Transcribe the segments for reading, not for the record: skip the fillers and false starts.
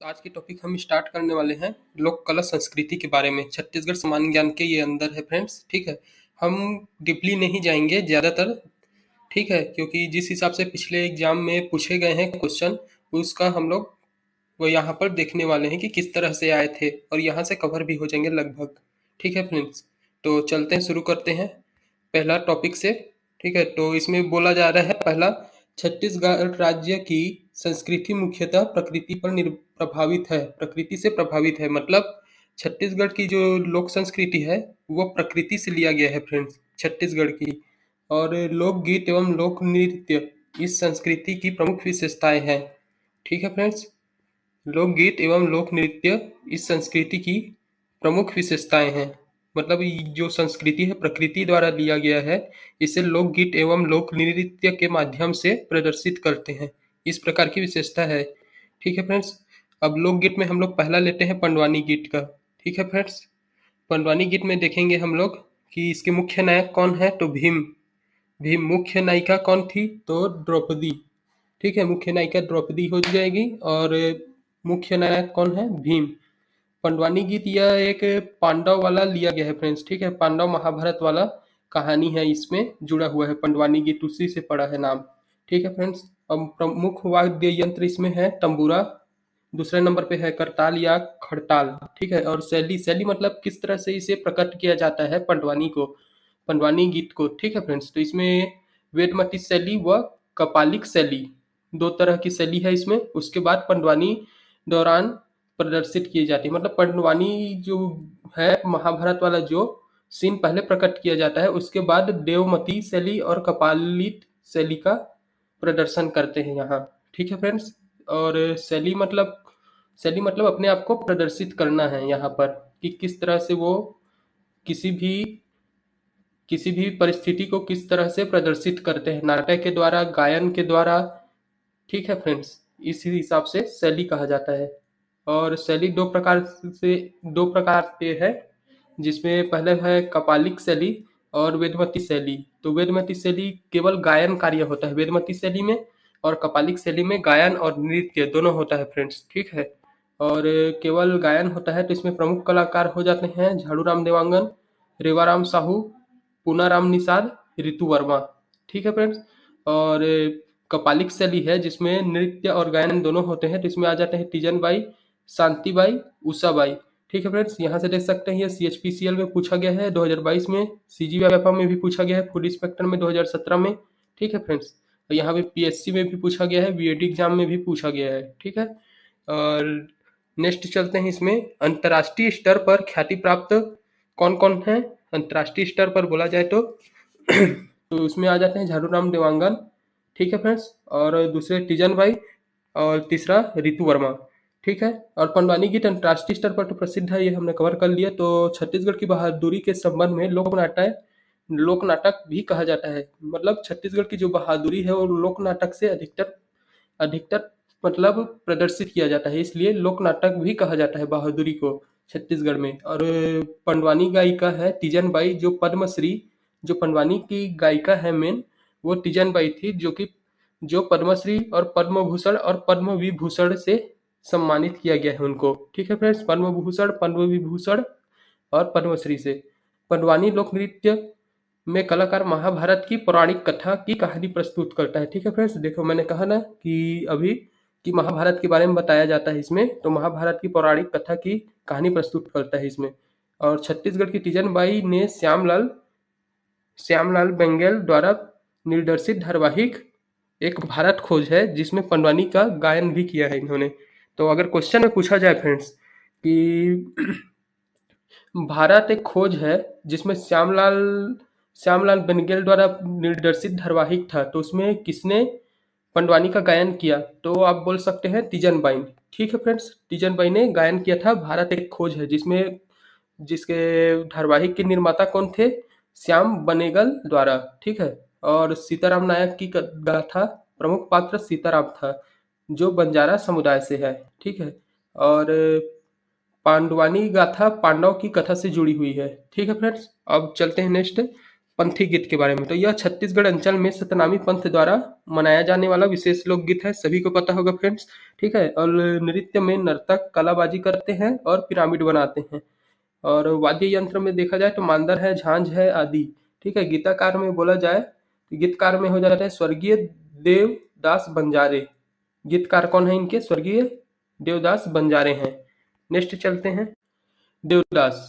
आज की टॉपिक हम स्टार्ट करने वाले हैं लोक कला संस्कृति के बारे में। छत्तीसगढ़ सामान्य ज्ञान के ये अंदर है फ्रेंड्स, ठीक है। हम डीपली नहीं जाएंगे ज़्यादातर, ठीक है, क्योंकि जिस हिसाब से पिछले एग्जाम में पूछे गए हैं क्वेश्चन, उसका हम लोग वो यहाँ पर देखने वाले हैं कि किस तरह से आए थे, और यहाँ से कवर भी हो जाएंगे लगभग। ठीक है फ्रेंड्स, तो चलते हैं, शुरू करते हैं पहला टॉपिक से। ठीक है, तो इसमें बोला जा रहा है पहला, छत्तीसगढ़ राज्य की संस्कृति मुख्यतः प्रकृति पर प्रभावित है। प्रकृति से प्रभावित है मतलब छत्तीसगढ़ की जो लोक संस्कृति है वो प्रकृति से लिया गया है फ्रेंड्स, छत्तीसगढ़ की। और लोकगीत एवं लोक नृत्य इस संस्कृति की प्रमुख विशेषताएं हैं। ठीक है फ्रेंड्स, लोकगीत एवं लोक नृत्य इस संस्कृति की प्रमुख विशेषताएं हैं। मतलब ये जो संस्कृति है प्रकृति द्वारा लिया गया है, इसे लोकगीत एवं लोक नृत्य के माध्यम से प्रदर्शित करते हैं, इस प्रकार की विशेषता है। ठीक है फ्रेंड्स, अब लोकगीत में हम लोग पहला लेते हैं पंडवानी गीत का। ठीक है फ्रेंड्स, पंडवानी गीत में देखेंगे हम लोग कि इसके मुख्य नायक कौन है, तो भीम। भीम। मुख्य नायिका कौन थी, तो द्रौपदी। ठीक है, मुख्य नायिका द्रौपदी हो जाएगी और मुख्य नायक कौन है, भीम। पंडवानी गीत यह एक पांडव वाला लिया गया है फ्रेंड्स, ठीक है, पांडव महाभारत वाला कहानी है, इसमें जुड़ा हुआ है पंडवानी गीत, उसी से पड़ा है नाम। ठीक है फ्रेंड्स, अब प्रमुख वाद्य यंत्र इसमें है तंबूरा, दूसरे नंबर पे है करताल या खड़ताल। ठीक है, और शैली, शैली मतलब किस तरह से इसे प्रकट किया जाता है पंडवानी को, पंडवानी गीत को। ठीक है फ्रेंड्स, तो इसमें वेदमती शैली व कपालिक शैली, दो तरह की शैली है इसमें। उसके बाद पंडवानी दौरान प्रदर्शित की जाती है, मतलब पंडवानी जो है महाभारत वाला जो सीन पहले प्रकट किया जाता है, उसके बाद देवमती शैली और कपालित शैली का प्रदर्शन करते हैं यहाँ। ठीक है फ्रेंड्स, और शैली मतलब अपने आप को प्रदर्शित करना है यहाँ पर, कि किस तरह से वो किसी भी किसी भी परिस्थिति को किस तरह से प्रदर्शित करते हैं, नाटक के द्वारा, गायन के द्वारा। ठीक है फ्रेंड्स, इसी हिसाब से शैली कहा जाता है। और शैली दो प्रकार से है, जिसमें पहले है कपालिक शैली और वेदमती शैली। तो वेदमती शैली केवल गायन कार्य होता है वेदमती शैली में, और कपालिक शैली में गायन और नृत्य दोनों होता है फ्रेंड्स। ठीक है, और केवल गायन होता है तो इसमें प्रमुख कलाकार हो जाते हैं झाड़ूराम देवांगन, रेवाराम साहू, पूनाराम निषाद, ऋतु वर्मा। ठीक है फ्रेंड्स, और कपालिक शैली है जिसमें नृत्य और गायन दोनों होते हैं, तो इसमें आ जाते हैं तीजन बाई, शांति बाई, उषा बाई। ठीक है फ्रेंड्स, यहाँ से देख सकते हैं ये CHPCL में पूछा गया है 2022 में, CGFM में भी पूछा गया है, फूड इंस्पेक्टर में 2017 में। ठीक है फ्रेंड्स, और यहाँ पे PSC में भी पूछा गया है, BED एग्जाम में भी पूछा गया है। ठीक है, और नेक्स्ट चलते हैं, इसमें अंतर्राष्ट्रीय स्तर पर ख्याति प्राप्त कौन कौन है। अंतर्राष्ट्रीय स्तर पर बोला जाए तो तो उसमें आ जाते हैं झाड़ूराम देवांगन। ठीक है फ्रेंड्स, और दूसरे तीजन बाई, और तीसरा ऋतु वर्मा। ठीक है, और पंडवानी गीत अंतर्राष्ट्रीय स्तर पर तो प्रसिद्ध है, ये हमने कवर कर लिया। तो छत्तीसगढ़ की बहादुरी के संबंध में लोक नाटक भी कहा जाता है, मतलब छत्तीसगढ़ की जो बहादुरी है वो लोक नाटक से अधिकतर अधिकतर मतलब प्रदर्शित किया जाता है, इसलिए लोक नाटक भी कहा जाता है बहादुरी को छत्तीसगढ़ में। और पंडवानी गायिका है तीजन बाई, जो पद्मश्री, जो पंडवानी की गायिका है मेन, वो तीजन बाई थी, जो पद्मश्री और पद्म भूषण और पद्म विभूषण से सम्मानित किया गया है उनको। ठीक है फ्रेंड्स, पद्म भूषण, पद्म विभूषण और पद्मश्री से। पंडवानी लोक नृत्य में कलाकार महाभारत की पौराणिक कथा की कहानी प्रस्तुत करता है। ठीक है फ्रेंड्स, देखो मैंने कहा ना कि अभी कि महाभारत के बारे में बताया जाता है इसमें, तो महाभारत की पौराणिक कथा की कहानी प्रस्तुत करता है इसमें। और छत्तीसगढ़ की तीजन बाई ने श्यामलाल बेंगेल द्वारा निर्देशित धारावाहिक एक भारत खोज है, जिसमें पंडवानी का गायन भी किया है इन्होंने। तो अगर क्वेश्चन में पूछा जाए फ्रेंड्स कि भारत एक खोज है जिसमें श्यामलाल बेनेगल द्वारा निर्देशित धारावाहिक था, तो उसमें किसने पंडवानी का गायन किया, तो आप बोल सकते हैं तीजन बाई। ठीक है फ्रेंड्स, तीजन बाई ने गायन किया था भारत एक खोज है, जिसके धारावाहिक के निर्माता कौन थे, श्याम बनेगल द्वारा। ठीक है, और सीताराम नायक की गाथा, प्रमुख पात्र सीताराम था, जो बंजारा समुदाय से है। ठीक है, और पांडवानी गाथा पांडव की कथा से जुड़ी हुई है। ठीक है फ्रेंड्स, अब चलते हैं नेक्स्ट, पंथी गीत के बारे में। तो यह छत्तीसगढ़ अंचल में सतनामी पंथ द्वारा मनाया जाने वाला विशेष लोकगीत है, सभी को पता होगा फ्रेंड्स। ठीक है, और नृत्य में नर्तक कलाबाजी करते हैं और पिरामिड बनाते हैं। और वाद्य यंत्र में देखा जाए तो मांदर है, झांझ है आदि। ठीक है, गीतकार में बोला जाए तो गीतकार में हो जाता है स्वर्गीय देवदास बंजारे। गीतकार कौन है इनके? स्वर्गीय देवदास बंजारे हैं। नेक्स्ट चलते हैं, देवदास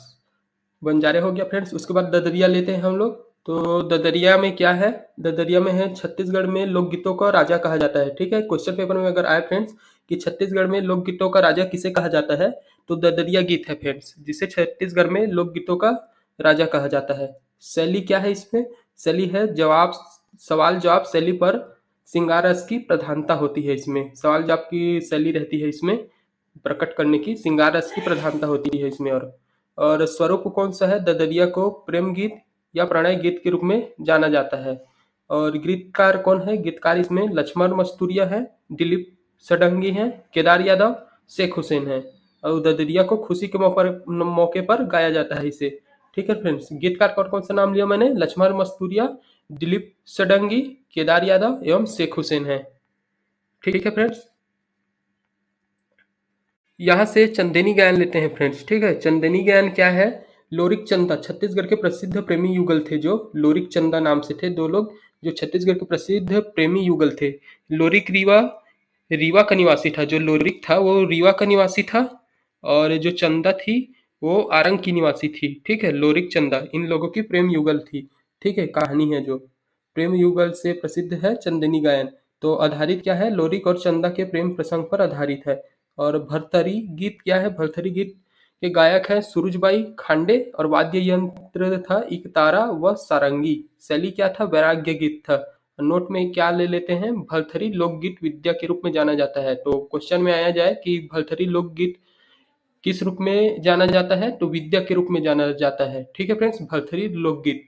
बंजारे हो गया फ्रेंड्स। उसके बाद ददरिया लेते हैं हम लोग। तो ददरिया में क्या है? ददरिया में है छत्तीसगढ़ में लोकगीतों का राजा कहा जाता है। ठीक है, क्वेश्चन पेपर में अगर आए फ्रेंड्स कि छत्तीसगढ़ में लोकगीतों का राजा किसे कहा जाता है, तो ददरिया गीत है फ्रेंड्स, जिसे छत्तीसगढ़ में लोकगीतों का राजा कहा जाता है। शैली क्या है इसमें? शैली है जवाब, सवाल जवाब शैली पर श्रृंगार रस की प्रधानता होती है। इसमें सवाल जवाब की शैली रहती है, इसमें प्रकट करने की श्रृंगार रस की प्रधानता होती है इसमें। और स्वरूप कौन सा है? ददरिया को प्रेम गीत या प्रणय गीत के रूप में जाना जाता है। और गीतकार कौन है? गीतकार इसमें लक्ष्मण मस्तूरिया है, दिलीप सडंगी है, केदार यादव, शेख हुसैन है। और ददरिया को खुशी के मौके पर गाया जाता है इसे। ठीक है फ्रेंड्स, गीतकार कौन सा नाम लिया मैंने? लक्ष्मण मस्तूरिया, दिलीप सडंगी, केदार यादव एवं शेख हुसैन है। ठीक है फ्रेंड्स, यहाँ से चंदेनी गायन लेते हैं फ्रेंड्स। ठीक है, चंदेनी गायन क्या है? लोरिक चंदा छत्तीसगढ़ के प्रसिद्ध प्रेमी युगल थे, जो लोरिक चंदा नाम से थे दो लोग, जो छत्तीसगढ़ के प्रसिद्ध प्रेमी युगल थे। लोरिक रीवा रीवा का निवासी था, जो लोरिक था वो रीवा का निवासी था, और जो चंदा थी वो आरंग की निवासी थी। ठीक है, लोरिक चंदा इन लोगों की प्रेम युगल थी। ठीक है, कहानी है जो प्रेम युगल से प्रसिद्ध है चंदेनी गायन। तो आधारित क्या है? लोरिक और चंदा के प्रेम प्रसंग पर आधारित है। और भरथरी गीत क्या है? भरथरी गीत के गायक हैं सूरजबाई खांडे, और वाद्य यंत्र था इकतारा व सारंगी। शैली क्या था? वैराग्य गीत था। नोट में क्या ले लेते हैं? भरथरी लोकगीत विद्या के रूप में जाना जाता है। तो क्वेश्चन में आया जाए कि भरथरी लोकगीत किस रूप में जाना जाता है, तो विद्या के रूप में जाना जाता है। ठीक है फ्रेंड्स, भरथरी लोकगीत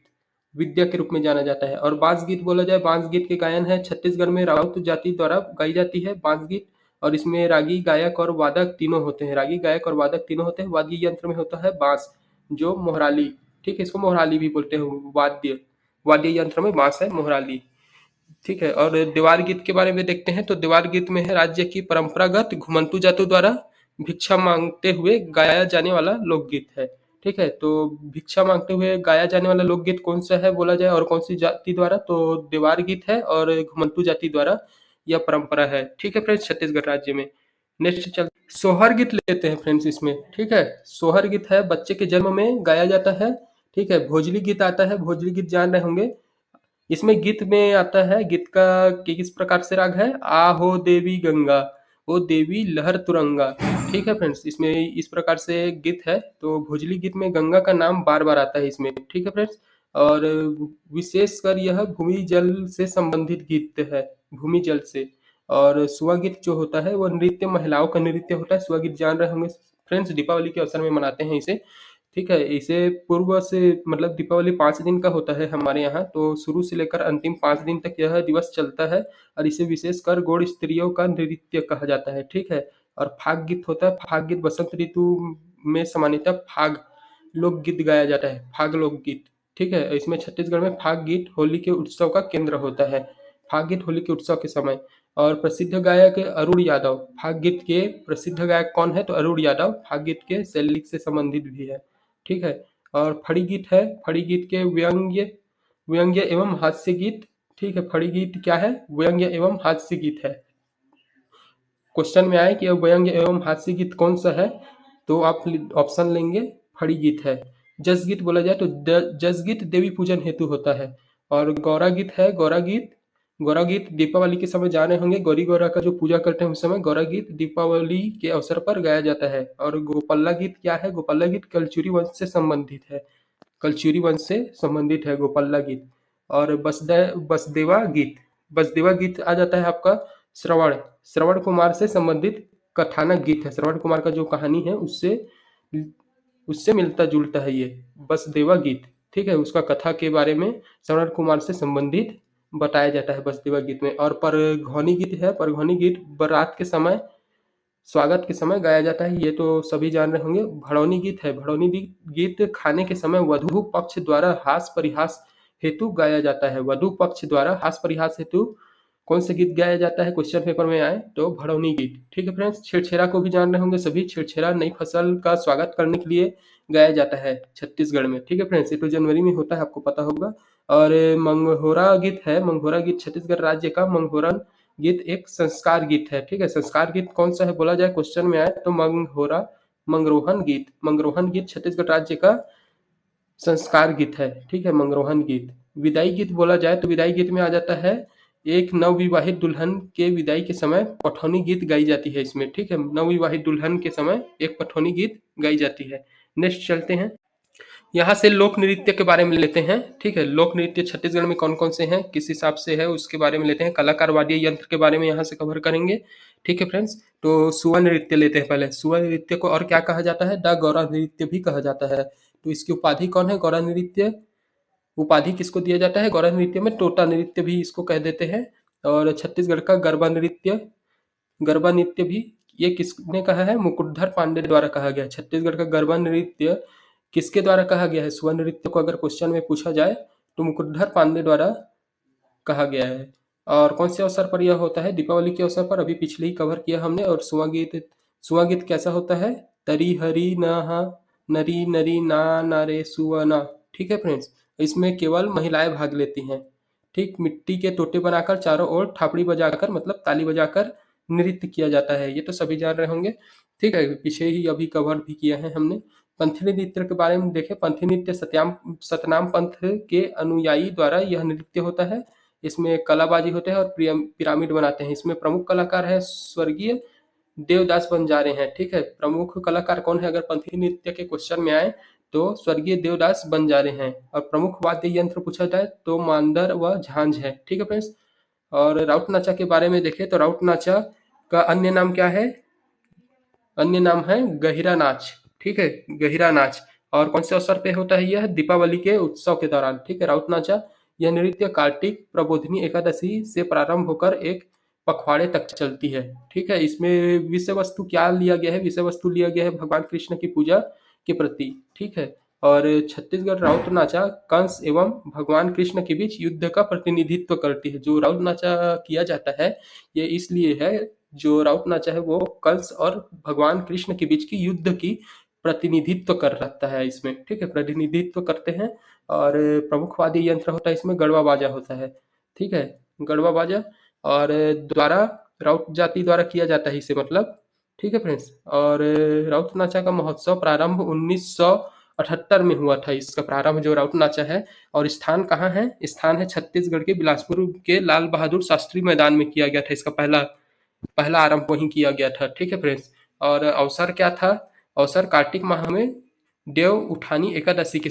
विद्या के रूप में जाना जाता है। और बांस गीत बोला जाए, बांस गीत के गायन है छत्तीसगढ़ में राउत जाति द्वारा गाई जाती है बांस गीत। और इसमें रागी गायक और वादक तीनों होते हैं, रागी गायक और वादक तीनों होते हैं। वाद्य यंत्र में होता है बांस, जो मोहराली। ठीक है, इसको मोहराली भी बोलते हैं। वाद्य यंत्र में बांस है, मोहराली। ठीक है, और देवार गीत के बारे में देखते हैं। तो देवार गीत में है राज्य की परंपरागत घुमंतु जातों द्वारा भिक्षा मांगते हुए गाया जाने वाला लोकगीत है। ठीक है, तो भिक्षा मांगते हुए गाया जाने वाला लोकगीत कौन सा है बोला जाए, और कौन सी जाति द्वारा? तो देवार गीत है, और घुमंतु जाति द्वारा यह परंपरा है। ठीक है फ्रेंड्स, छत्तीसगढ़ राज्य में। नेक्स्ट चल सोहर गीत लेते हैं फ्रेंड्स इसमें। ठीक है, सोहर गीत है बच्चे के जन्म में गाया जाता है। ठीक है, भोजली गीत आता है, भोजली गीत जान रहे होंगे। इसमें गीत में आता है, गीत का किस प्रकार से राग है? आहो देवी गंगा, ओ देवी लहर तुरंगा। ठीक है फ्रेंड्स, इसमें इस प्रकार से गीत है। तो भोजली गीत में गंगा का नाम बार बार आता है इसमें। ठीक है फ्रेंड्स, और विशेषकर यह भूमि जल से संबंधित गीत है, भूमि जल से। और सुआ गीत जो होता है वो नृत्य, महिलाओं का नृत्य होता है। सुआ गीत जान रहे होंगे फ्रेंड्स, दीपावली के अवसर में मनाते हैं इसे। ठीक है, इसे पूर्व से मतलब दीपावली 5 दिन का होता है हमारे यहाँ, तो शुरू से लेकर अंतिम 5 दिन तक यह दिवस चलता है। और इसे विशेषकर गौड़ स्त्रियों का नृत्य कहा जाता है। ठीक है, और फाग गीत होता है। फाग गीत बसंत ऋतु में सामान्यतः फाग लोकगीत गाया जाता है, फाग लोकगीत। ठीक है, इसमें छत्तीसगढ़ में फाग गीत होली के उत्सव का केंद्र होता है, फाग गीत होली के उत्सव के समय। और प्रसिद्ध गायक अरुण यादव, फाग गीत के प्रसिद्ध गायक कौन है? तो अरुण यादव फाग गीत के शैली से संबंधित भी है। ठीक है, और फड़ी गीत है, फड़ी गीत के व्यंग्य व्यंग्य एवं हास्य गीत। ठीक है, फड़ी गीत क्या है? व्यंग्य एवं हास्य गीत है। क्वेश्चन में आए कि अब व्यंग्य एवं हास्य गीत कौन सा है, तो आप ऑप्शन लेंगे, फड़ी गीत है। जस गीत बोला जाए तो जस गीत देवी पूजन हेतु होता है। और गौरा गीत है, गौरा गीत दीपावली के समय जाने होंगे, गौरी गौरा का जो पूजा करते हैं उस समय गौरा गीत दीपावली के अवसर पर गाया जाता है। और गोपल्ला गीत क्या है? गोपल्ला गीत कलचुरी वंश से संबंधित है, कलचुरी वंश से संबंधित है गोपल्ला गीत। और बसदेवा गीत आ जाता है आपका श्रवण श्रवण कुमार से संबंधित कथानक गीत है। श्रवण कुमार का जो कहानी है उससे उससे मिलता जुलता है ये बसदेवा गीत। ठीक है, उसका कथा के बारे में श्रवण कुमार से संबंधित बताया जाता है बसदेवा गीत में। और परघौनी गीत है, परघौनी गीत बारात के समय, स्वागत के समय गाया जाता है, ये तो सभी जान रहे होंगे। भड़ौनी गीत है, भड़ौनी गीत खाने के समय वधु पक्ष द्वारा हास परिहास हेतु गाया जाता है? वधु पक्ष द्वारा हास परिहास हेतु कौन सा गीत गाया जाता है? क्वेश्चन पेपर में आए तो भड़ौनी गीत। ठीक है फ्रेंड्स, छेड़छेरा को भी जान रहे होंगे सभी। छेड़छेरा नई फसल का स्वागत करने के लिए गाया जाता है छत्तीसगढ़ में। ठीक है फ्रेंड्स, ये तो जनवरी में होता है, आपको पता होगा। और मंगहोरा गीत है, मंगहोरा गीत छत्तीसगढ़ राज्य का मंगहोरन गीत एक संस्कार गीत है। ठीक है, संस्कार गीत कौन सा है बोला जाए क्वेश्चन में आए तो मंगहोरा मंगरोहन गीत। मंगरोहन गीत छत्तीसगढ़ राज्य का संस्कार गीत है। ठीक है, मंगरोहन गीत। विदाई गीत बोला जाए तो विदाई गीत में आ जाता है एक नवविवाहित दुल्हन के विदाई के समय पठौनी गीत गाई जाती है इसमें। ठीक है, नवविवाहित दुल्हन के समय एक पठौनी गीत गाई जाती है। नेक्स्ट चलते हैं, यहाँ से लोक नृत्य के बारे में लेते हैं। ठीक है, लोक नृत्य छत्तीसगढ़ में कौन कौन से हैं, किस हिसाब से है, उसके बारे में लेते हैं। कलाकार वाद्य यंत्र के बारे में यहाँ से कवर करेंगे। ठीक है फ्रेंड्स, तो सुआ नृत्य लेते हैं पहले। सुआ नृत्य को और क्या कहा जाता है? द गौरा नृत्य भी कहा जाता है। तो इसकी उपाधि कौन है? गौरा नृत्य उपाधि किसको दिया जाता है? गौरा नृत्य में टोटा नृत्य भी इसको कह देते हैं। और छत्तीसगढ़ का गरबा नृत्य भी ये किसने कहा है? मुकुटधर पांडे द्वारा कहा गया। छत्तीसगढ़ का गरबा नृत्य किसके द्वारा कहा गया है? सुवर्ण नृत्य को अगर क्वेश्चन में पूछा जाए तो मुकुटधर पांडे द्वारा कहा गया है। और कौन से अवसर पर यह होता है? दीपावली के अवसर पर, अभी पिछले ही कवर किया हमने। और सुआ गीत कैसा होता है? तरी हरी नहा नरी नरी ना नारे सुवना। ठीक है फ्रेंड्स, इसमें केवल महिलाएं भाग लेती हैं। ठीक, मिट्टी के तोटे बनाकर चारों ओर थापड़ी बजाकर मतलब ताली बजाकर नृत्य किया जाता है। ये तो सभी जान रहे होंगे। ठीक है, पीछे ही अभी कवर भी किया है हमने। पंथी नृत्य के बारे में देखें। पंथी नृत्य सतनाम पंथ के अनुयायी द्वारा यह नृत्य होता है। इसमें कलाबाजी होते हैं और पिरामिड बनाते हैं। इसमें प्रमुख कलाकार है स्वर्गीय देवदास बंजारे हैं। ठीक है, प्रमुख कलाकार कौन है अगर पंथी नृत्य के क्वेश्चन में आए तो स्वर्गीय देवदास बंजारे हैं। और प्रमुख वाद्य यंत्र पूछा जाए तो मांदर व झांझ है। ठीक है फ्रेंड्स, और राउत नाचा के बारे में देखें तो राउत नाचा का अन्य नाम क्या है? अन्य नाम है गहिरा नाच। ठीक है, गहिरा नाच। और कौन से अवसर पे होता है यह? दीपावली के उत्सव के दौरान। ठीक है, राउत नाचा यह नृत्य कार्तिक प्रबोधिनी एकादशी से प्रारंभ होकर एक पखवाड़े तक चलती है। ठीक है, इसमें विषय वस्तु क्या लिया गया है? विषय वस्तु लिया गया है भगवान कृष्ण की पूजा के प्रति। ठीक है, और छत्तीसगढ़ राउत नाचा कंस एवं भगवान कृष्ण के बीच युद्ध का प्रतिनिधित्व करती है। जो राउत नाचा किया जाता है ये इसलिए है, जो राउत नाचा है वो कंस और भगवान कृष्ण के बीच की युद्ध की प्रतिनिधित्व कर रखता है इसमें। ठीक है, प्रतिनिधित्व करते हैं। और प्रमुख वाद्य यंत्र होता है इसमें गढ़वा बाजा होता है। ठीक है, गढ़वा बाजा और द्वारा राउत जाति द्वारा किया जाता है इसे मतलब। ठीक है फ्रेंड्स, और राउत नाचा का महोत्सव प्रारंभ 1978 में हुआ था। इसका प्रारंभ जो राउत नाचा है। और स्थान कहाँ है? स्थान है छत्तीसगढ़ के बिलासपुर के लाल बहादुर शास्त्री मैदान में किया गया था। इसका पहला पहला आरंभ वहीं किया गया था। ठीक है फ्रेंड्स, और अवसर क्या था? अवसर कार्तिक माह में देव उठानी एकादशी के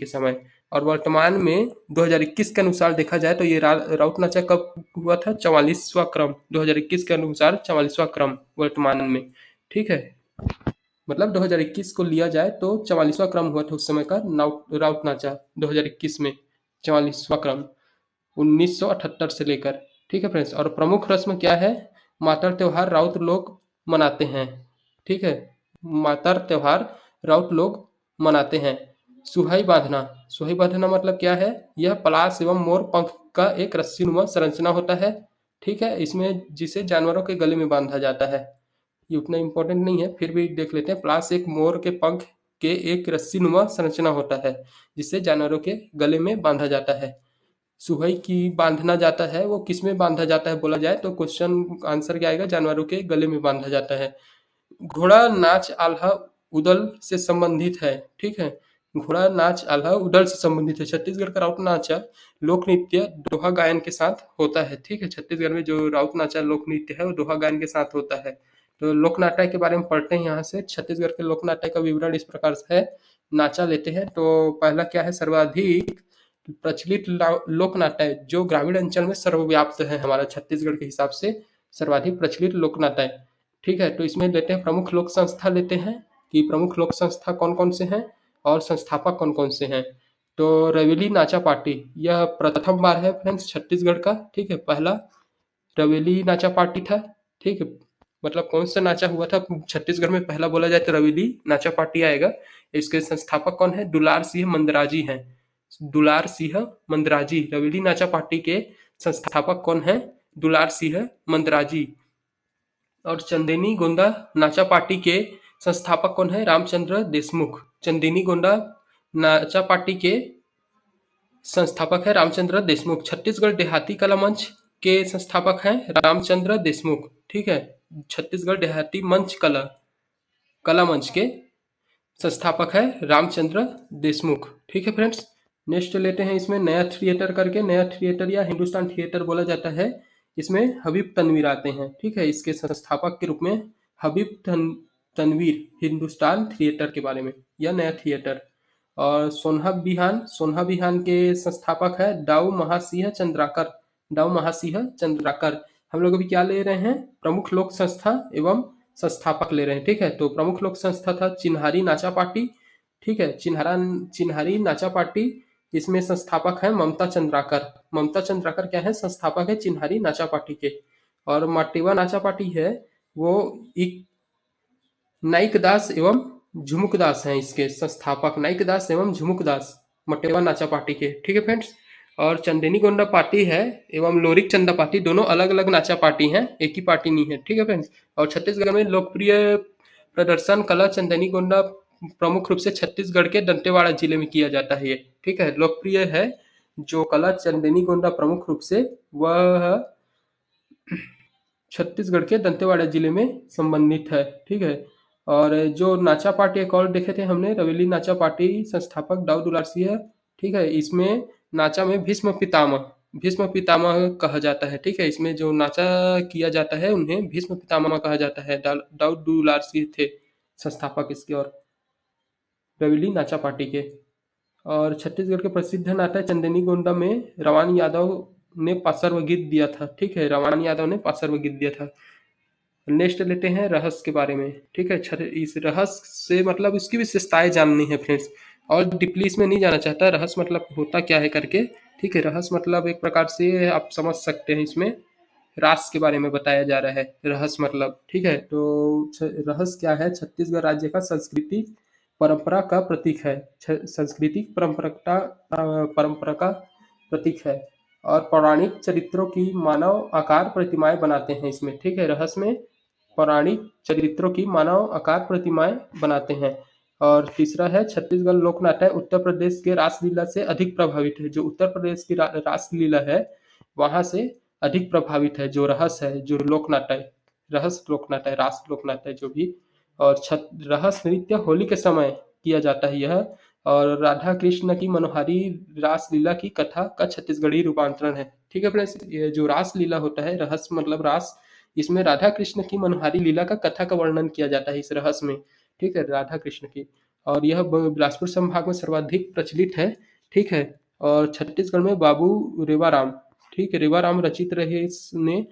समय। और वर्तमान में 2021 के अनुसार देखा जाए तो ये राउत नाचा कब हुआ था? 44वां क्रम 2021 के अनुसार 44वां क्रम वर्तमान में। ठीक है, मतलब 2021 को लिया जाए तो 44वां क्रम हुआ था उस समय का राउत नाचा 2021 में 44वां क्रम 1978 से लेकर। ठीक है फ्रेंड्स, और प्रमुख रस्म क्या है? मातर त्योहार राउत लोग मनाते हैं। ठीक है, मातर त्योहार राउत लोग मनाते हैं। सुहाई बांधना मतलब क्या है? यह पलाश एवं मोर पंख का एक रस्सीनुमा संरचना होता है। ठीक है, इसमें जिसे जानवरों के गले में बांधा जाता है। ये उतना इम्पोर्टेंट नहीं है, फिर भी देख लेते हैं। पलाश एक मोर के पंख के एक रस्सीनुमा संरचना होता है जिसे जानवरों के गले में बांधा जाता है। सुहई की बांधना जाता है, वो किस में बांधा जाता है बोला जाए तो क्वेश्चन आंसर क्या आएगा? जानवरों के गले में बांधा जाता है। घोड़ा नाच आल्हा उदल से संबंधित है। ठीक है, घोड़ा नाच आल्हा उदल से संबंधित है। छत्तीसगढ़ का राउत नाचा लोक नृत्य दोहा गायन के साथ होता है। ठीक है, छत्तीसगढ़ में जो राउत नाचा लोक नृत्य है वो दोहा गायन के साथ होता है। तो लोक नाट्य के बारे में पढ़ते हैं यहाँ से। छत्तीसगढ़ के लोक नाट्य का विवरण इस प्रकार से है। नाचा लेते हैं तो पहला क्या है? सर्वाधिक प्रचलित लोक नाट्य जो ग्रामीण अंचल में सर्वव्याप्त है हमारा छत्तीसगढ़ के हिसाब से सर्वाधिक प्रचलित लोक नाट्य। ठीक है, तो इसमें लेते हैं प्रमुख लोक संस्था लेते हैं कि प्रमुख लोक संस्था कौन कौन से हैं और संस्थापक कौन कौन से हैं। तो रवेली नाचा पार्टी यह प्रथम बार है फ्रेंड्स छत्तीसगढ़ का। ठीक है, पहला रवेली नाचा पार्टी था। ठीक है, मतलब कौन सा नाचा हुआ था छत्तीसगढ़ में पहला? बोला जाए तो रवेली नाचा पार्टी आएगा। इसके संस्थापक कौन है? दुलार सिंह मंदराजी हैं। दुलार सिंह मंदराजी। रवेली नाचा पार्टी के संस्थापक कौन है? दुलार सिंह मंदराजी। और चंदेनी गोंदा नाचा पार्टी के संस्थापक कौन है? रामचंद्र देशमुख। चंदेनी गोंदा नाचा पार्टी के संस्थापक है रामचंद्र देशमुख। छत्तीसगढ़ देहाती कला मंच के संस्थापक हैं रामचंद्र देशमुख। ठीक है, छत्तीसगढ़ देहाती मंच कला मंच के संस्थापक है रामचंद्र देशमुख। ठीक है फ्रेंड्स, नेक्स्ट लेते हैं इसमें नया थिएटर करके। नया थिएटर या हिंदुस्तान थिएटर बोला जाता है। इसमें हबीब तनवीर आते हैं। ठीक है, इसके संस्थापक के रूप में हबीब तनवीर। हिंदुस्तान थिएटर के बारे में या नया थिएटर। और सोन्हा बिहान के संस्थापक है दाऊ महासिंह चंद्राकर। दाऊ महासिंह चंद्राकर। हम लोग अभी क्या ले रहे हैं? प्रमुख लोक संस्था एवं संस्थापक ले रहे हैं। ठीक है, तो प्रमुख लोक संस्था था चिन्हारी नाचा पार्टी। ठीक है, चिन्हारी नाचा पार्टी। इसमें संस्थापक है ममता चंद्राकर। ममता चंद्राकर क्या है? संस्थापक है चिन्हारी नाचा पार्टी के। और माटेवा नाचा पार्टी है वो एक नाइकदास एवं झुमुकदास हैं इसके संस्थापक। नाइकदास एवं झुमुकदास मटेवा नाचा पार्टी के। ठीक है फ्रेंड्स, और चंदेनी गोंडा पार्टी है एवं लोरिक चंदा पार्टी, दोनों अलग अलग नाचा पार्टी हैं, एक ही पार्टी नहीं है। ठीक है फ्रेंड्स, और छत्तीसगढ़ में लोकप्रिय प्रदर्शन कला चंदेनी गोंडा प्रमुख रूप से छत्तीसगढ़ के दंतेवाड़ा जिले में किया जाता है ये। ठीक है, लोकप्रिय है जो कला चंदेनी गोंडा प्रमुख रूप से वह छत्तीसगढ़ के दंतेवाड़ा जिले में संबंधित है। ठीक है, और जो नाचा पार्टी एक और देखे थे हमने, रवेली नाचा पार्टी संस्थापक दाऊ दुलार सिंह। ठीक है, इसमें नाचा में भीष्म पितामह कहा जाता है। ठीक है, इसमें जो नाचा किया जाता है उन्हें भीष्म पितामह कहा जाता है। दाऊ दुलार सिंह थे संस्थापक इसके और रवेली नाचा पार्टी के। और छत्तीसगढ़ के प्रसिद्ध नाटक चंदेनी गोंडा में रवान यादव ने पार्श्व गीत दिया था। ठीक है, रवान यादव ने पार्श्व गीत दिया था। नेक्स्ट लेते हैं रहस्य के बारे में। ठीक है, इस रहस्य से मतलब इसकी विशेषताएं जाननी है फ्रेंड्स, और डीपली इसमें नहीं जाना चाहता रहस्य मतलब होता क्या है करके। ठीक है, रहस्य मतलब एक प्रकार से आप समझ सकते हैं, इसमें रास के बारे में बताया जा रहा है रहस्य मतलब। ठीक है, तो रहस्य क्या है? छत्तीसगढ़ राज्य का संस्कृति परंपरा का प्रतीक है। सांस्कृतिक परंपरा का प्रतीक है। और पौराणिक चरित्रों की मानव आकार प्रतिमाएं बनाते हैं इसमें। ठीक है, रहस्य में पौराणिक चरित्रों की मानव आकार प्रतिमाएं बनाते हैं। और तीसरा है छत्तीसगढ़ लोक नाट्य उत्तर प्रदेश के रासलीला से अधिक प्रभावित है। जो उत्तर प्रदेश की रासलीला है वहां से अधिक प्रभावित है। जो रहस्य है, जो लोक नाट्य, रहस्य लोक नाट्य, रास लोक नाट्य जो भी। और रहस्य नृत्य होली के समय किया जाता है यह। और राधा कृष्ण की मनोहारी रासलीला की कथा का छत्तीसगढ़ी रूपांतरण है। ठीक है फ्रेंड्स, ये जो रासलीला होता है, रहस्य मतलब रास, इसमें राधा कृष्ण की मनोहारी लीला का कथा का वर्णन किया जाता है इस रहस्य में। ठीक है, राधा कृष्ण की। और यह बिलासपुर संभाग में सर्वाधिक प्रचलित है। ठीक है, और छत्तीसगढ़ में बाबू रेवाराम, ठीक है, रेवाराम रचित रहे इसने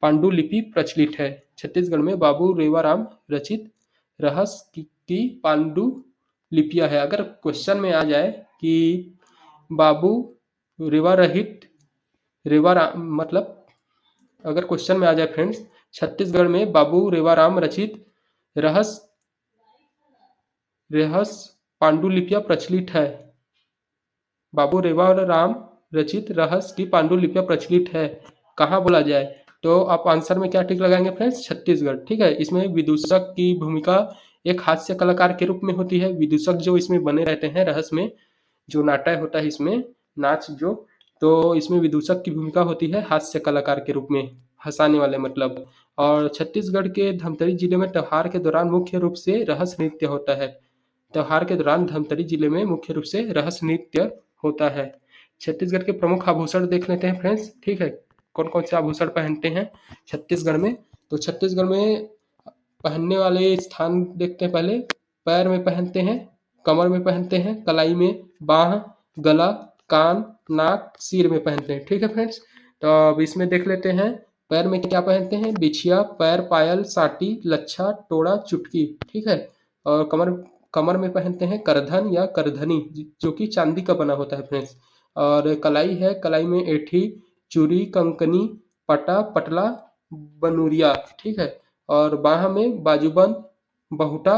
पांडुलिपि प्रचलित है। छत्तीसगढ़ में बाबू रेवाराम रचित रहस्य की पांडुलिपियां है। अगर क्वेश्चन में आ जाए कि बाबू रेवाराम मतलब अगर क्वेश्चन में आ जाए फ्रेंड्स, छत्तीसगढ़ में बाबू रेवाराम रचित रहस्य पांडुलिपियां प्रचलित है। बाबू रेवाराम रचित रहस्य की पांडुलिपियां प्रचलित है, कहाँ बोला जाए? तो आप आंसर में क्या टिक लगाएंगे फ्रेंड्स? छत्तीसगढ़। ठीक है, इसमें विदूषक की भूमिका एक हास्य कलाकार के रूप में होती है। विदूषक जो इसमें बने रहते हैं रहस्य में, जो नाटक होता है इसमें नाच जो, तो इसमें विदूषक की भूमिका होती है हास्य कलाकार के रूप में, हंसाने वाले मतलब। और छत्तीसगढ़ के धमतरी जिले में त्योहार के दौरान मुख्य रूप से रहस्य नृत्य होता है। त्योहार के दौरान धमतरी जिले में मुख्य रूप से रहस्य नृत्य होता है। छत्तीसगढ़ के प्रमुख आभूषण देख लेते हैं फ्रेंड्स। ठीक है, कौन कौन से आभूषण पहनते हैं छत्तीसगढ़ में? तो छत्तीसगढ़ में पहनने वाले स्थान देखते हैं पहले। पैर में पहनते हैं, कमर में पहनते हैं, कलाई में, बाह, गला, कान, नाक, सिर में पहनते हैं। ठीक है फ्रेंड्स, तो अब इसमें देख लेते हैं पैर में क्या पहनते हैं। बिछिया, पैर पायल, साटी, लच्छा, टोड़ा, चुटकी। ठीक है, और कमर में पहनते हैं करधन या करधनी, जो कि चांदी का बना होता है फ्रेंड्स। और कलाई है, कलाई में एठी, चूड़ी, कंकनी, पटा, पटला, बनूरिया। ठीक है, और बाह में बाजूबंद, बहुटा,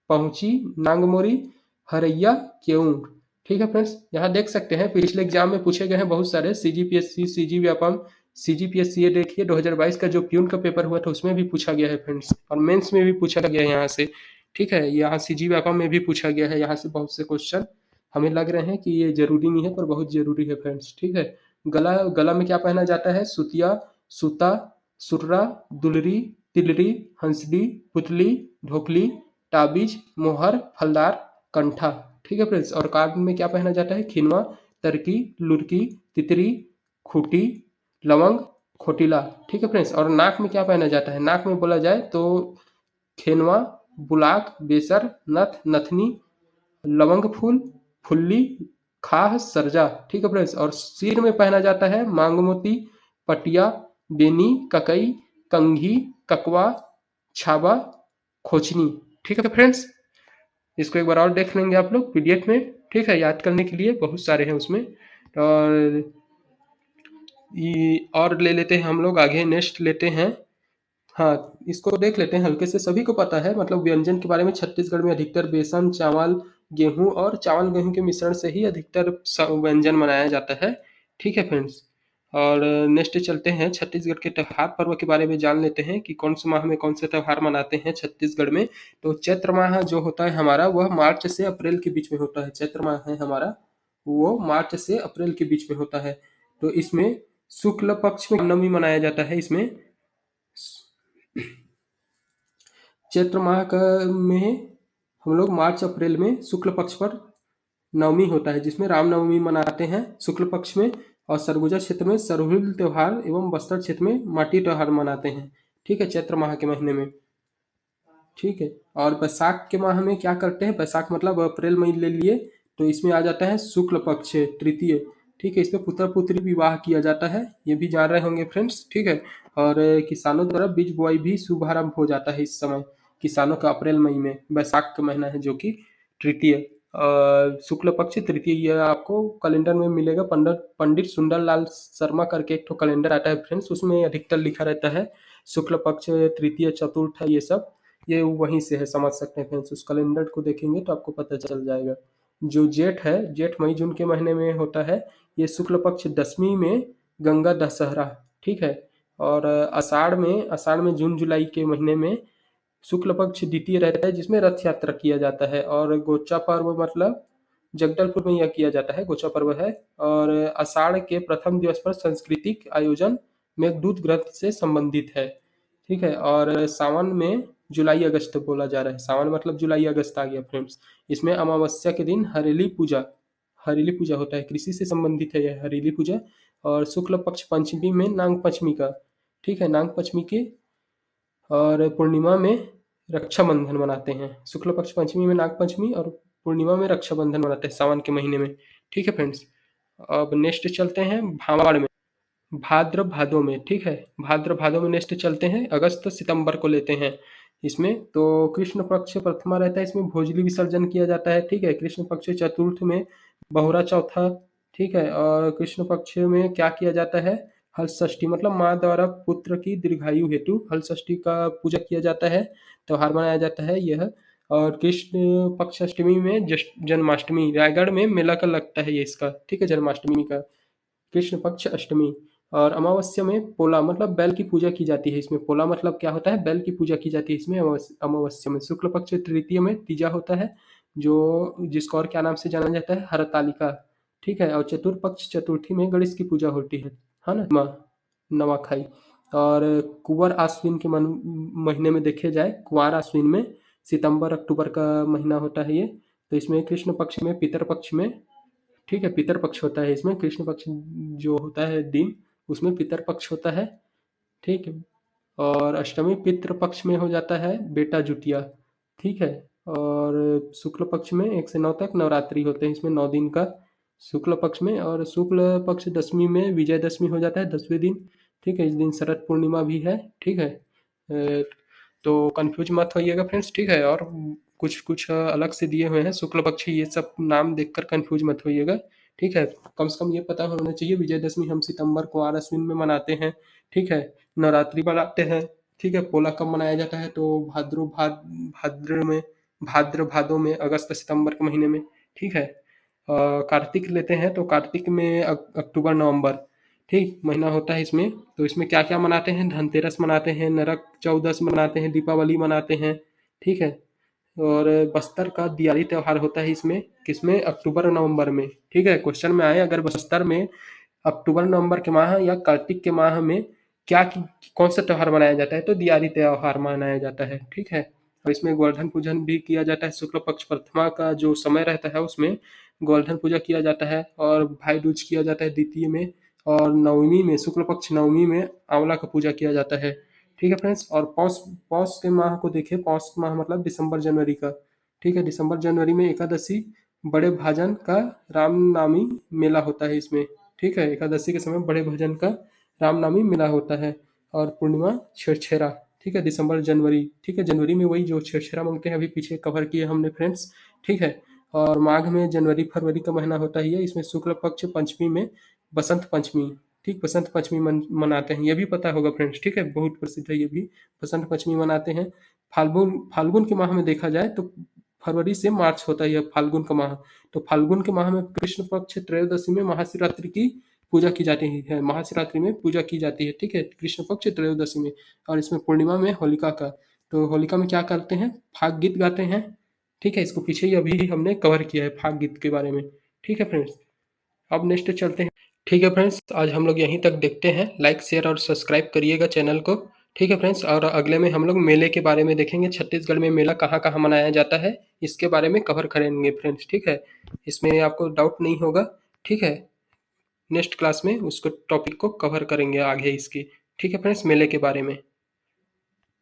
पहुंची, नांगमोरी, हरैया, केऊर। ठीक है फ्रेंड्स, यहाँ देख सकते हैं पिछले एग्जाम में पूछे गए हैं बहुत सारे सीजीपीएससी, सीजी व्यापम, सीजीपीएससी। ये देखिए 2022 का जो प्यून का पेपर हुआ था उसमें भी पूछा गया है फ्रेंड्स, और मेंस में भी पूछा गया है यहाँ से। ठीक है, यहाँ सीजी व्यापम में भी पूछा गया है, यहाँ से बहुत से क्वेश्चन हमें लग रहे हैं कि ये जरूरी नहीं है पर बहुत जरूरी है फ्रेंड्स। ठीक है, गला गला में क्या पहना जाता है? सुतिया, सूता, सुर्रा, दुलरी, तिलरी, हंसली, पुतली, ढोकली, ताबीज, मोहर, फलदार, कंठा। ठीक है फ्रेंड्स, और कान में क्या पहना जाता है? खिनवा, तरकी, लुरकी, तितरी, खूटी, लवंग, खोटिला। ठीक है फ्रेंड्स, और नाक में क्या पहना जाता है? नाक में बोला जाए तो खेनवा, बुलाक, बेसर, नथ, नथनी, लवंग फूल, फुल्ली, खाह, सरजा। ठीक है फ्रेंड्स, और सिर में पहना जाता है मांगमोती, पटिया, बेनी, ककई, कंघी, ककवा, छाबा, खोचनी। ठीक है फ्रेंड्स, इसको एक बार और देख लेंगे आप लोग पीडीएफ में। ठीक है, याद करने के लिए बहुत सारे हैं उसमें। और और ले लेते हैं हम लोग आगे, नेक्स्ट लेते हैं। हाँ, इसको देख लेते हैं हल्के से, सभी को पता है मतलब व्यंजन के बारे में। छत्तीसगढ़ में अधिकतर बेसन, चावल, गेहूं और चावल गेहूं के मिश्रण से ही अधिकतर व्यंजन बनाया जाता है। ठीक है फ्रेंड्स, और नेक्स्ट चलते हैं छत्तीसगढ़ के त्योहार पर्व के बारे में जान लेते हैं कि कौन से माह में कौन से त्योहार मनाते हैं छत्तीसगढ़ में। तो चैत्र माह जो होता है हमारा, वह मार्च से अप्रैल के बीच में होता है। चैत्र माह है हमारा, वो मार्च से अप्रैल के बीच में होता है। तो इसमें शुक्ल पक्ष में नवमी मनाया जाता है। इसमें चैत्र माह का में हम लोग मार्च अप्रैल में शुक्ल पक्ष पर नवमी होता है, जिसमें रामनवमी मनाते हैं शुक्ल पक्ष में। और सरगुजा क्षेत्र में सरहुल त्योहार एवं बस्तर क्षेत्र में माटी त्योहार मनाते हैं। ठीक है, चैत्र माह के महीने में। ठीक है, और बैसाख के माह में क्या करते हैं? बैसाख मतलब अप्रैल मई ले लिए, तो इसमें आ जाता है शुक्ल पक्ष तृतीय। ठीक है, इसमें पुत्र पुत्री विवाह किया जाता है, ये भी जान रहे होंगे फ्रेंड्स। ठीक है, और किसानों द्वारा बीज बुआई भी शुभारंभ हो जाता है इस समय किसानों का, अप्रैल मई में। बैसाख का महीना है जो कि तृतीय, शुक्ल पक्ष तृतीय। यह आपको कैलेंडर में मिलेगा, पंडित पंडित सुंदरलाल शर्मा करके एक तो कैलेंडर आता है फ्रेंड्स, उसमें अधिकतर लिखा रहता है शुक्ल पक्ष तृतीय चतुर्थ ये सब। ये वहीं से है, समझ सकते हैं फ्रेंड्स। उस कैलेंडर को देखेंगे तो आपको पता चल जाएगा। जो जेठ है, जेठ मई जून के महीने में होता है, ये शुक्ल पक्ष दसवीं में गंगा दशहरा। ठीक है, और आषाढ़ में जून जुलाई के महीने में शुक्ल पक्ष द्वितीय रहता है, जिसमें रथ यात्रा किया जाता है। और गोचा पर्व मतलब जगदलपुर में यह किया जाता है, गोचा पर्व है। और आषाढ़ के प्रथम दिवस पर सांस्कृतिक आयोजन मेघदूत ग्रंथ से संबंधित है। ठीक है, और सावन में जुलाई अगस्त बोला जा रहा है, सावन मतलब जुलाई अगस्त आ गया फ्रेंड्स। इसमें अमावस्या के दिन हरेली पूजा होता है, कृषि से संबंधित है यह हरेली पूजा। और शुक्ल पक्ष पंचमी में नाग पंचमी का, ठीक है, नाग पंचमी के, और पूर्णिमा में रक्षाबंधन मनाते हैं। शुक्ल पक्ष पंचमी में नाग पंचमी और पूर्णिमा में रक्षाबंधन मनाते हैं सावन के महीने में। ठीक है फ्रेंड्स, अब नेक्स्ट चलते हैं भावाड़ में, भाद्र भादों में। ठीक है, भाद्र भादों में नेक्स्ट चलते हैं, अगस्त सितंबर को लेते हैं इसमें। तो कृष्ण पक्ष प्रथमा रहता है, इसमें भोजली विसर्जन किया जाता है। ठीक है, कृष्ण पक्ष चतुर्थ में बहुरा चौथा। ठीक है, और कृष्ण पक्ष में क्या किया जाता है? हल षष्ठी मतलब माँ द्वारा पुत्र की दीर्घायु हेतु हल षष्ठी का पूजा किया जाता है, त्योहार मनाया जाता है यह। और कृष्ण पक्ष अष्टमी में जन्माष्टमी, रायगढ़ में मेला का लगता है ये इसका। ठीक है, जन्माष्टमी का, कृष्ण पक्ष अष्टमी। और अमावस्या में पोला मतलब बैल की पूजा की जाती है इसमें। पोला मतलब क्या होता है? बैल की पूजा की जाती है इसमें अमावस्या में। शुक्ल पक्ष तृतीय में तीजा होता है, जो जिसको और क्या नाम से जाना जाता है? हरतालिका। ठीक है, और चतुर्पक्ष चतुर्थी में गणेश की पूजा होती है ना, नवाखाई। और कुंवर आश्विन के महीने में देखे जाए, कुंवर आश्विन में सितंबर अक्टूबर का महीना होता है ये। तो इसमें कृष्ण पक्ष में पितर पक्ष में, ठीक है, पितर पक्ष होता है इसमें। कृष्ण पक्ष जो होता है दिन, उसमें पितर पक्ष होता है। ठीक है, और अष्टमी पितृ पक्ष में हो जाता है बेटा जुटिया। ठीक है, और शुक्ल पक्ष में 1 से 9 तक नवरात्रि होते हैं इसमें, 9 दिन का शुक्ल पक्ष में। और शुक्ल पक्ष दशमी में विजयदशमी हो जाता है 10वें दिन। ठीक है, इस दिन शरद पूर्णिमा भी है। ठीक है, तो कंफ्यूज मत होइएगा फ्रेंड्स। ठीक है, और कुछ कुछ अलग से दिए हुए हैं शुक्ल पक्ष, ये सब नाम देखकर कंफ्यूज मत होइएगा। ठीक है, कम से कम ये पता होना चाहिए विजयदशमी हम सितंबर कुंवार अश्विन में मनाते हैं। ठीक है, नवरात्रि मनाते हैं। ठीक है, पोला कब मनाया जाता है? तो भाद्र भादों में, अगस्त सितंबर के महीने में। ठीक है, कार्तिक लेते हैं तो कार्तिक में अक्टूबर नवंबर, ठीक महीना होता है इसमें। तो इसमें क्या क्या मनाते हैं, धनतेरस मनाते हैं, नरक चौदस मनाते हैं, दीपावली मनाते हैं, ठीक है। और बस्तर का दिवाली त्योहार होता है इसमें, किसमें, अक्टूबर और नवंबर में, ठीक है। क्वेश्चन में आए अगर बस्तर में अक्टूबर नवंबर के माह या कार्तिक के माह में क्या कौन सा त्योहार मनाया जाता है, तो दिवाली त्योहार मनाया जाता है, ठीक है। और इसमें गोवर्धन पूजन भी किया जाता है, शुक्ल पक्ष प्रथमा का जो समय रहता है उसमें गोवर्धन पूजा किया जाता है, और भाई दूज किया जाता है द्वितीय में, और नवमी में, शुक्ल पक्ष नवमी में आंवला का पूजा किया जाता है, ठीक है फ्रेंड्स। और पौष पौष के माह को देखिए, पौष माह मतलब दिसंबर जनवरी का, ठीक है। दिसंबर जनवरी में एकादशी बड़े भाजन का रामनामी मेला होता है इसमें, ठीक है। एकादशी के समय बड़े भजन का रामनामी मेला होता है। और पूर्णिमा छेरछेरा, ठीक है, दिसंबर जनवरी, ठीक है। जनवरी में वही जो छेरछेरा मांगते हैं, अभी पीछे कवर किए हमने फ्रेंड्स, ठीक है। और माघ में जनवरी फरवरी का महीना होता ही है, इसमें शुक्ल पक्ष पंचमी में बसंत पंचमी, ठीक, बसंत पंचमी मनाते हैं, ये भी पता होगा फ्रेंड्स, ठीक है, बहुत प्रसिद्ध है ये भी, बसंत पंचमी मनाते हैं। फाल्गुन फाल्गुन के माह में देखा जाए तो फरवरी से मार्च होता है फाल्गुन का माह। तो फाल्गुन के माह में कृष्ण पक्ष त्रयोदशी में महाशिवरात्रि की पूजा की जाती है, महाशिवरात्रि में पूजा की जाती है, ठीक है, कृष्ण पक्ष त्रयोदशी में। और इसमें पूर्णिमा में होलिका का, तो होलिका में क्या करते हैं, फाग गीत गाते हैं, ठीक है। इसको पीछे ही अभी हमने कवर किया है फाग गीत के बारे में, ठीक है फ्रेंड्स। अब नेक्स्ट चलते हैं, ठीक है फ्रेंड्स, आज हम लोग यहीं तक देखते हैं। लाइक शेयर और सब्सक्राइब करिएगा चैनल को, ठीक है फ्रेंड्स। और अगले में हम लोग मेले के बारे में देखेंगे, छत्तीसगढ़ में मेला कहाँ कहाँ मनाया जाता है, इसके बारे में कवर करेंगे फ्रेंड्स, ठीक है। इसमें आपको डाउट नहीं होगा, ठीक है। नेक्स्ट क्लास में उसको टॉपिक को कवर करेंगे आगे इसकी, ठीक है फ्रेंड्स, मेले के बारे में।